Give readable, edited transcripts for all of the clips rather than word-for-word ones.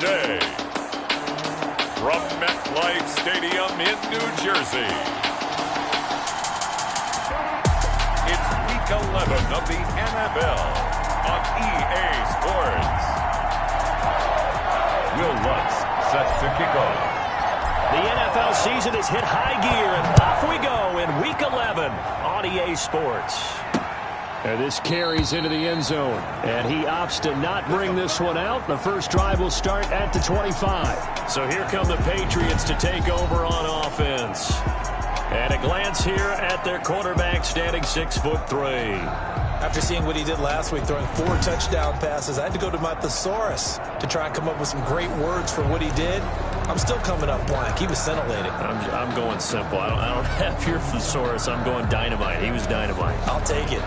today. From MetLife Stadium in New Jersey, it's Week 11 of the NFL on EA Sports. Will Lutz sets to kick off. The NFL season has hit high gear, and off we go in Week 11 on EA Sports. And this carries into the end zone, and he opts to not bring this one out. The first drive will start at the 25. So here come the Patriots to take over on offense. And a glance here at their quarterback, standing 6'3". After seeing what he did last week, throwing 4 touchdown passes, I had to go to my thesaurus to try and come up with some great words for what he did. I'm still coming up blank. He was scintillating. I'm going simple. I don't have your thesaurus. I'm going dynamite. He was dynamite. I'll take it.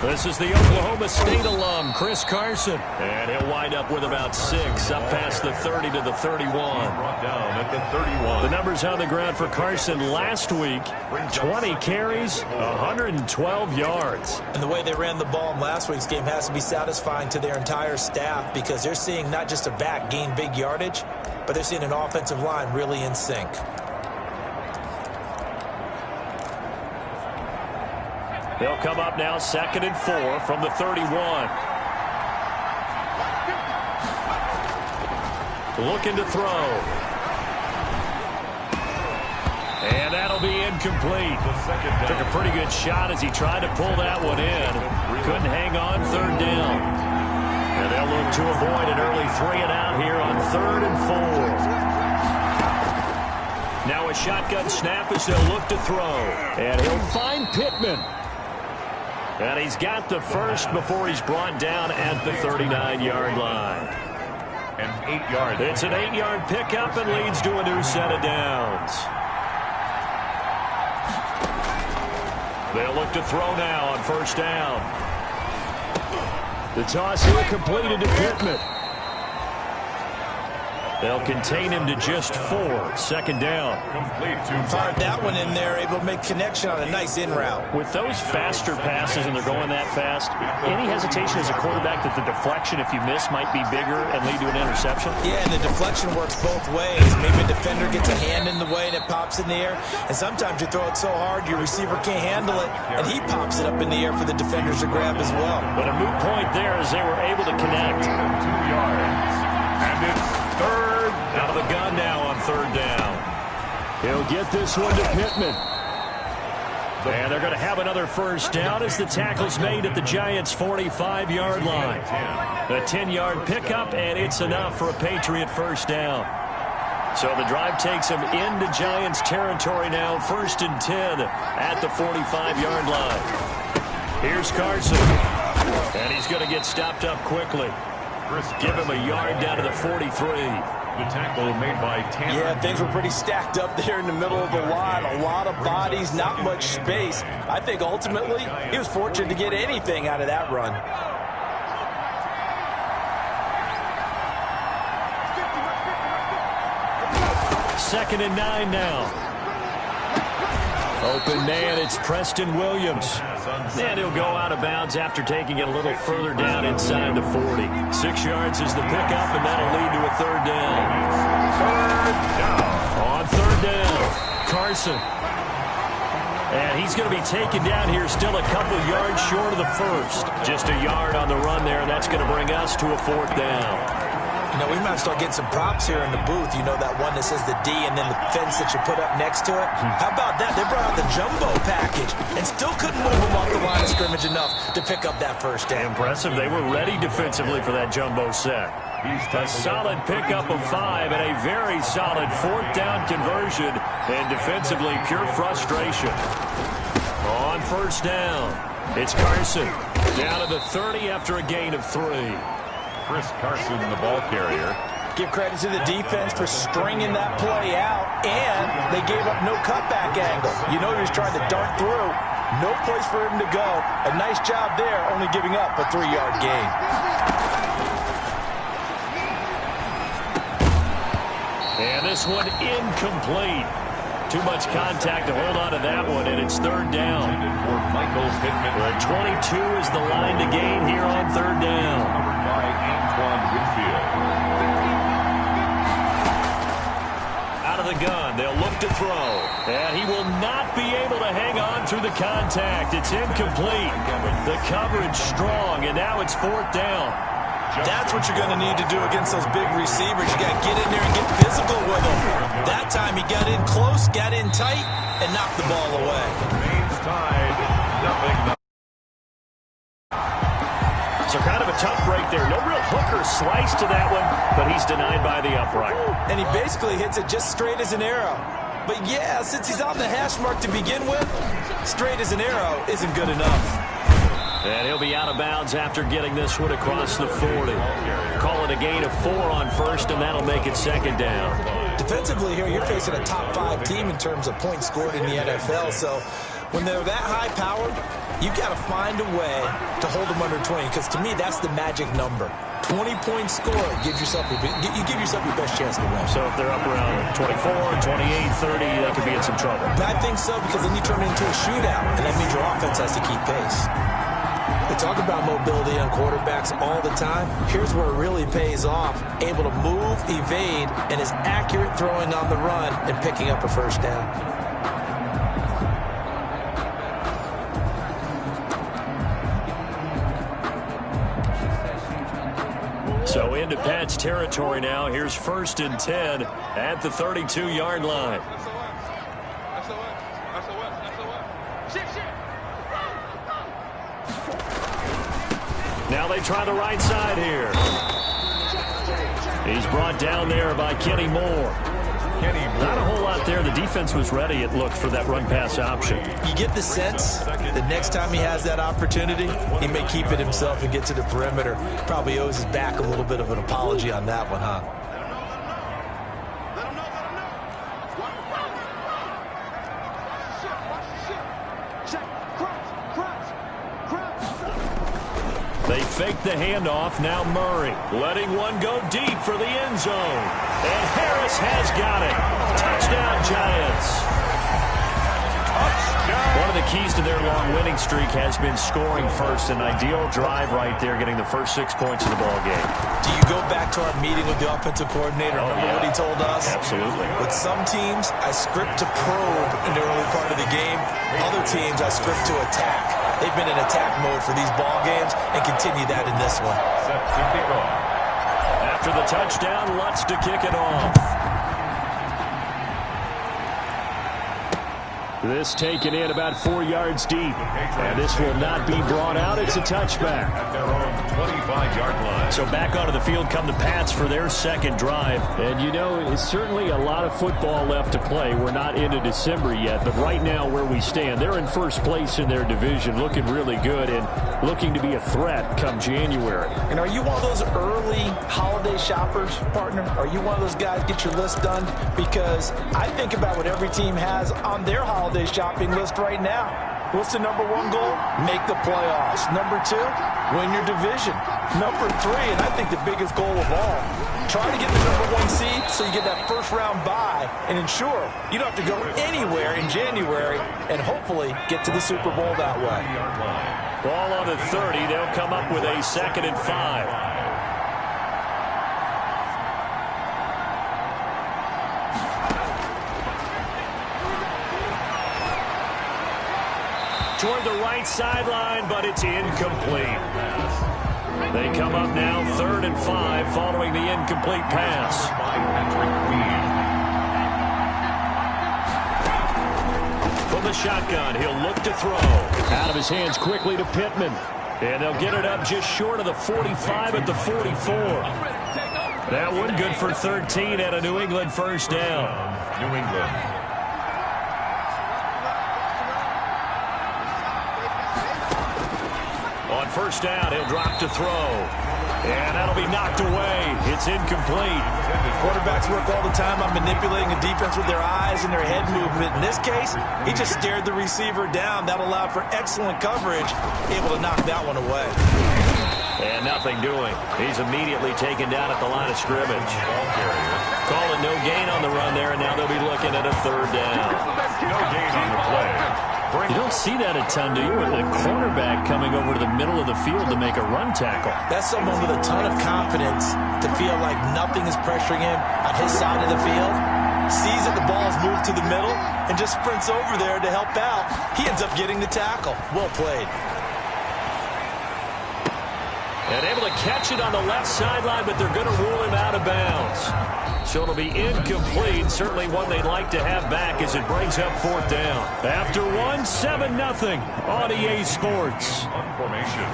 This is the Oklahoma State alum, Chris Carson. And he'll wind up with about 6, up past the 30 to the 31. Brought down at the 31. The numbers on the ground for Carson last week, 20 carries, 112 yards. And the way they ran the ball in last week's game has to be satisfying to their entire staff, because they're seeing not just a back gain big yardage, but they're seeing an offensive line really in sync. They'll come up now 2nd and 4 from the 31. Looking to throw. And that'll be incomplete. Took a pretty good shot as he tried to pull that one in. Couldn't hang on 3rd down. And they'll look to avoid an early 3 and out here on 3rd and 4. Now a shotgun snap as they'll look to throw. And he'll find Pittman. And he's got the first before he's brought down at the 39-yard line. And 8 yards. It's an 8-yard pickup and leads to a new set of downs. They'll look to throw now on 1st down. The toss here completed to Pittman. They'll contain him to just 4. 2nd down. Complete to Fired that one in there, able to make connection on a nice in route. With those faster passes and they're going that fast, any hesitation as a quarterback that the deflection, if you miss, might be bigger and lead to an interception? Yeah, and the deflection works both ways. Maybe a defender gets a hand in the way and it pops in the air. And sometimes you throw it so hard your receiver can't handle it, and he pops it up in the air for the defenders to grab as well. But a moot point there as they were able to connect. 2 yards. And it's 3rd. Out of the gun now on 3rd down. He'll get this one to Pittman. And they're going to have another 1st down as the tackle's made at the Giants' 45-yard line. A 10-yard pickup, and it's enough for a Patriot 1st down. So the drive takes them into Giants territory now, 1st and 10 at the 45-yard line. Here's Carson. And he's going to get stopped up quickly. Give him a yard down to the 43. The tackle made by Tanner. Yeah, things were pretty stacked up there in the middle of the line. A lot of bodies, not much space. I think ultimately he was fortunate to get anything out of that run. Second and 9 now. Open man, it's Preston Williams. And he'll go out of bounds after taking it a little further down inside the 40. 6 yards is the pickup, and that'll lead to a 3rd down. 3rd down. On 3rd down, Carson. And he's going to be taken down here still a couple yards short of the 1st. Just a yard on the run there, and that's going to bring us to a 4th down. You know, we might start getting some props here in the booth. You know, that one that says the D and then the fence that you put up next to it? How about that? They brought out the jumbo package and still couldn't move them off the line of scrimmage enough to pick up that 1st down. Impressive. They were ready defensively for that jumbo set. A solid pickup of 5 and a very solid 4th down conversion. And defensively, pure frustration. On 1st down, it's Carson. Down to the 30 after a gain of 3. Chris Carson, the ball carrier. Give credit to the defense for stringing that play out, and they gave up no cutback angle. You know he was trying to dart through. No place for him to go. A nice job there, only giving up a 3-yard gain. And this one incomplete. Too much contact to hold on to that one, and it's third down. The 22 is the line to gain here on third down. Out of the gun, they'll look to throw. And he will not be able to hang on through the contact. It's incomplete. The coverage strong, and now it's fourth down. That's what you're going to need to do against those big receivers. You got to get in there and get physical with them. That time he got in close, got in tight, and knocked the ball away. So kind of a tough break there. No real hooker slice to that one, but he's denied by the upright. And he basically hits it just straight as an arrow. But yeah, since he's on the hash mark to begin with, straight as an arrow isn't good enough. And he'll be out of bounds after getting this one across the 40. Call it a gain of 4 on first, and that'll make it second down. Defensively here, you're facing a top-5 team in terms of points scored in the NFL. So when they're that high-powered, you've got to find a way to hold them under 20, because to me, that's the magic number. 20 points scored gives yourself you give yourself your best chance to win. So if they're up around 24, 28, 30, they could be in some trouble. I think so, because then you turn it into a shootout, and that means your offense has to keep pace. They talk about mobility on quarterbacks all the time. Here's where it really pays off. Able to move, evade, and is accurate throwing on the run and picking up a first down. So into Pat's territory now. Here's 1st and 10 at the 32-yard line. Now they try the right side here. He's brought down there by Kenny Moore. Not a whole lot there. The defense was ready, it looked, for that run-pass option. You get the sense that next time he has that opportunity, he may keep it himself and get to the perimeter. Probably owes his back a little bit of an apology on that one, huh? They fake the handoff. Now Murray letting one go deep for the end zone. And Harris has got it. Touchdown, Giants. One of the keys to their long winning streak has been scoring first. An ideal drive right there, getting the first 6 points of the ball game. Do you go back to our meeting with the offensive coordinator? Remember what he told us? Absolutely. With some teams, I script to probe in the early part of the game. Other teams, I script to attack. They've been in attack mode for these ball games and continue that in this one. After the touchdown, Lutz to kick it off. This taken in about 4 yards deep. And this will not be brought out. It's a touchback. At their own 25-yard line. So back onto the field come the Pats for their second drive. And you know, it's certainly a lot of football left to play. We're not into December yet, but right now where we stand, they're in first place in their division, looking really good and looking to be a threat come January. And are you one of those early holiday shoppers, partner? Are you one of those guys get your list done? Because I think about what every team has on their holiday shopping list right now. What's the number 1 goal? Make the playoffs. Number 2, win your division. Number 3, and I think the biggest goal of all, try to get the number 1 seed so you get that first round bye and ensure you don't have to go anywhere in January and hopefully get to the Super Bowl that way. Ball on the 30. They'll come up with a 2nd and 5. Toward the right sideline, but it's incomplete. They come up now 3rd and 5 following the incomplete pass. From the shotgun, he'll look to throw. Out of his hands quickly to Pittman. And they'll get it up just short of the 45 at the 44. That one good for 13 at a New England first down. New England. On first down, he'll drop to throw. And that'll be knocked away. It's incomplete. Quarterbacks work all the time on manipulating a defense with their eyes and their head movement. In this case, he just stared the receiver down. That allowed for excellent coverage, able to knock that one away. And nothing doing. He's immediately taken down at the line of scrimmage. Call it no gain on the run there, and now they'll be looking at a third down. No gain on the play. You don't see that a ton, do you? With a cornerback coming over to the middle of the field to make a run tackle. That's someone with a ton of confidence to feel like nothing is pressuring him on his side of the field. Sees that the ball's moved to the middle and just sprints over there to help out. He ends up getting the tackle. Well played. And able to catch it on the left sideline, but they're going to rule him out of bounds. So it'll be incomplete. Certainly one they'd like to have back as it brings up fourth down. After 7-0 on EA Sports. Formation.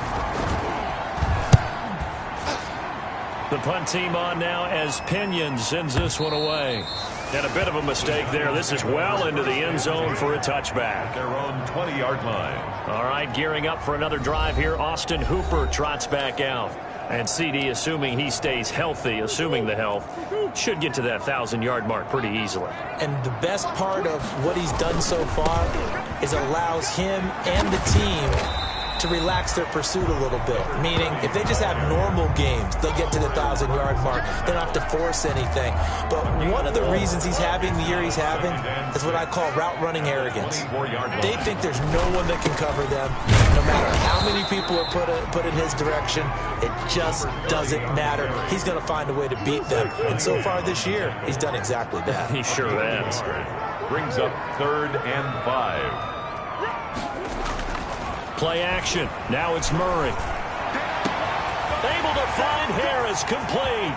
The punt team on now as Pinion sends this one away. And a bit of a mistake there. This is well into the end zone for a touchback. Their own 20-yard line. All right, gearing up for another drive here. Austin Hooper trots back out. And CD, assuming he stays healthy, assuming the health, should get to that 1,000-yard mark pretty easily. And the best part of what he's done so far is allows him and the team to relax their pursuit a little bit. Meaning, if they just have normal games, they'll get to the 1,000-yard mark. They don't have to force anything. But one of the reasons he's having the year he's having is what I call route-running arrogance. They think there's no one that can cover them. No matter how many people are put in his direction, it just doesn't matter. He's going to find a way to beat them. And so far this year, he's done exactly that. He sure has. Brings up 3rd and 5. Play action. Now it's Murray. Able to find Harris, complete.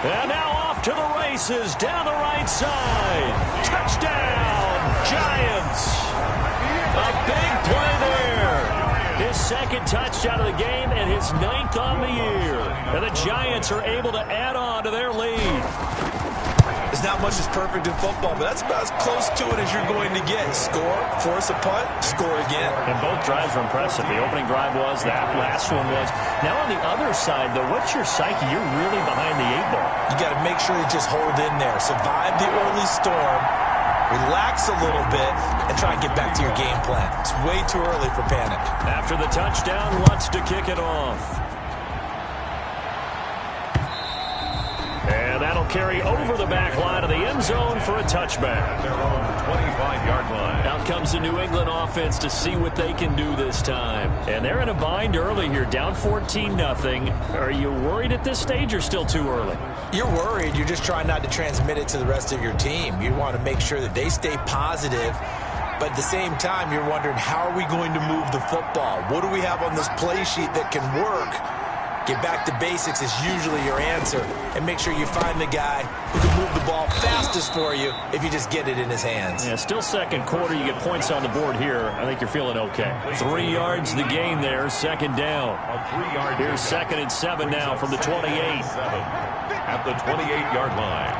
And now off to the races down the right side. Touchdown, Giants. A big play there. His second touchdown of the game and his 9th on the year. And the Giants are able to add on to their lead. There's not much that's perfect in football, but that's about as close to it as you're going to get. Score, force a punt, score again. And both drives were impressive. The opening drive was, that last one was. Now on the other side, though, what's your psyche? You're really behind the 8-ball. You got to make sure you just hold in there. Survive the early storm, relax a little bit, and try and get back to your game plan. It's way too early for panic. After the touchdown, Lutz to kick it off. And that'll carry over the back line of the end zone for a touchback. Their own 25-yard line. Out comes the New England offense to see what they can do this time. And they're in a bind early here, down 14-0. Are you worried at this stage or still too early? You're worried. You're just trying not to transmit it to the rest of your team. You want to make sure that they stay positive. But at the same time, you're wondering, how are we going to move the football? What do we have on this play sheet that can work? Get back to basics is usually your answer. And make sure you find the guy who can move the ball fastest for you if you just get it in his hands. Yeah, still second quarter. You get points on the board here. I think you're feeling okay. 3 yards the gain there, second down. Here's 2nd and 7 now from the 28. At the 28-yard line.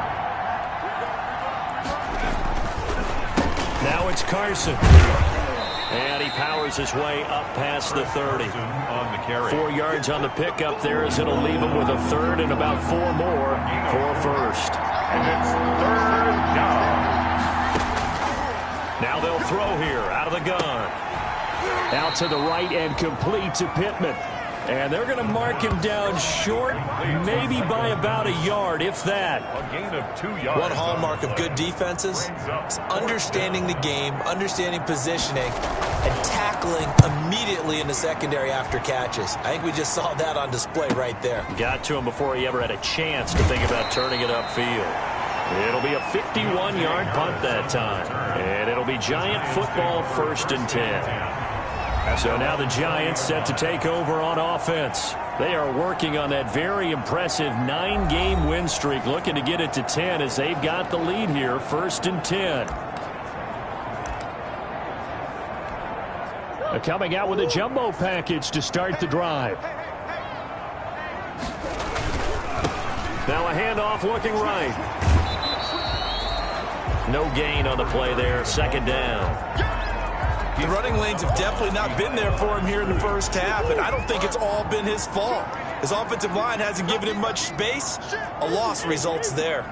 Now it's Carson. And he powers his way up past the 30. On the carry. 4 yards on the pickup there as it'll leave him with a third and about 4 more for first. And it's 3rd down. Now they'll throw here out of the gun. Out to the right and complete to Pittman. And they're going to mark him down short, maybe by about a yard, if that. A gain of 2 yards. One hallmark of good defenses is understanding the game, understanding positioning, and tackling immediately in the secondary after catches. I think we just saw that on display right there. Got to him before he ever had a chance to think about turning it upfield. It'll be a 51-yard punt that time. And it'll be Giant football, 1st and 10. So now the Giants set to take over on offense. They are working on that very impressive 9-game win streak, looking to get it to 10 as they've got the lead here, 1st and 10. Coming out with a jumbo package to start the drive. Now a handoff looking right. No gain on the play there, 2nd down. The running lanes have definitely not been there for him here in the first half, and I don't think it's all been his fault. His offensive line hasn't given him much space. A loss results there.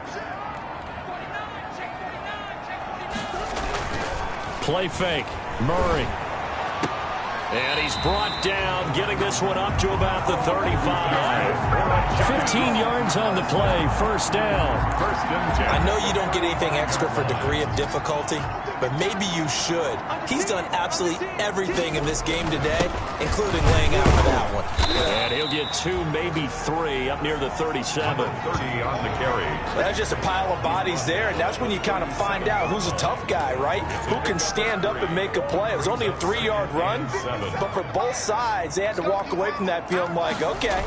Play fake. Murray. And he's brought down, getting this one up to about the 35. 15 yards on the play, first down. I know you don't get anything extra for degree of difficulty, but maybe you should. He's done absolutely everything in this game today, including laying out for that one. And he'll get 2, maybe 3, up near the 37. 30 on the carry. That's just a pile of bodies there, and that's when you kind of find out who's a tough guy, right? Who can stand up and make a play. It was only a 3-yard run, but for both sides, they had to walk away from that feeling like, okay,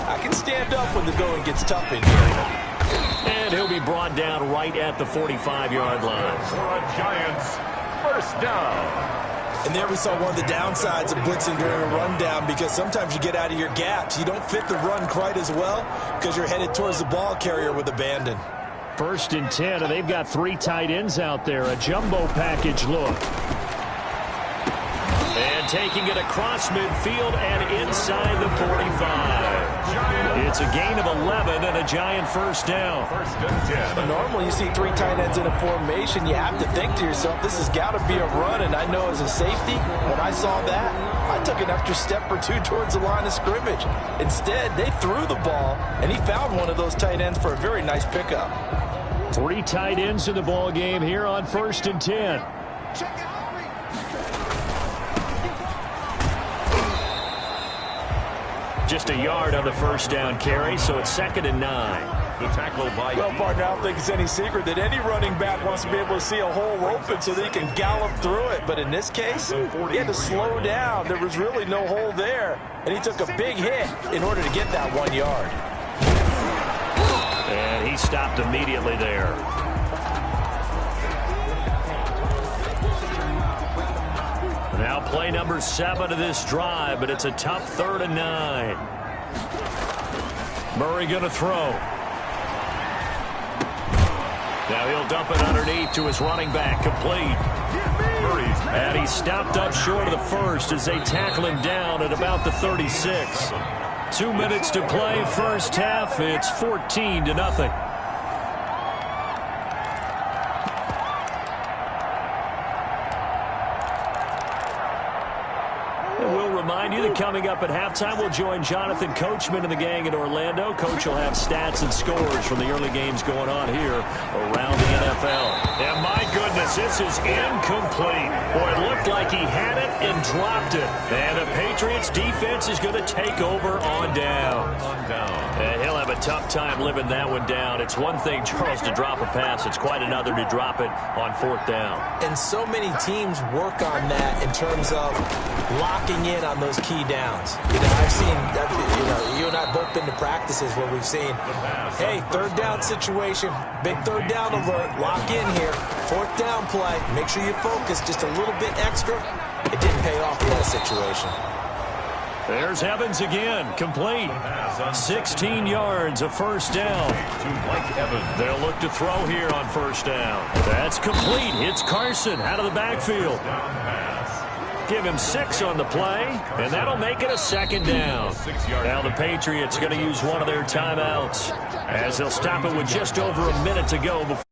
I can stand up when the going gets tough in here. And he'll be brought down right at the 45-yard line. For a Giants first down. And there we saw one of the downsides of blitzing during a rundown, because sometimes you get out of your gaps. You don't fit the run quite as well because you're headed towards the ball carrier with abandon. 1st and 10, and they've got 3 tight ends out there. A jumbo package look. And taking it across midfield and inside the 45. It's a gain of 11 and a Giant first down. 1st and 10. But normally you see 3 tight ends in a formation, you have to think to yourself, this has got to be a run. And I know as a safety, when I saw that, I took an extra step or 2 towards the line of scrimmage. Instead, they threw the ball, and he found one of those tight ends for a very nice pickup. 3 tight ends in the ball game here on 1st and 10. Just a yard on the first down carry, so it's 2nd and 9. The tackle by... Well, partner, I don't think it's any secret that any running back wants to be able to see a hole open so that he can gallop through it. But in this case, he had to slow down. There was really no hole there, and he took a big hit in order to get that 1 yard. And he stopped immediately there. Now play number 7 of this drive, but it's a tough 3rd and 9. Murray going to throw. Now he'll dump it underneath to his running back, complete. And he stopped up short of the first as they tackle him down at about the 36. 2 minutes to play, first half. It's 14-0. Remind you that coming up at halftime, we'll join Jonathan Coachman and the gang in Orlando. Coach will have stats and scores from the early games going on here around the NFL. And my goodness, this is incomplete. Boy, it looked like he had it and dropped it. And the Patriots defense is going to take over on down. And he'll have a tough time living that one down. It's one thing, Charles, to drop a pass. It's quite another to drop it on 4th down. And so many teams work on that in terms of locking in on those key downs. You know, I've seen, you and I both been to practices where we've seen, hey, 3rd down situation, big 3rd down alert, lock in here, 4th down play, make sure you focus just a little bit extra. It didn't pay off in that situation. There's Evans again, complete. 16 yards, a first down. They'll look to throw here on 1st down. That's complete. It's Carson out of the backfield. Give him 6 on the play, and that'll make it a 2nd down. Now the Patriots going to use one of their timeouts as they'll stop it with just over a minute to go before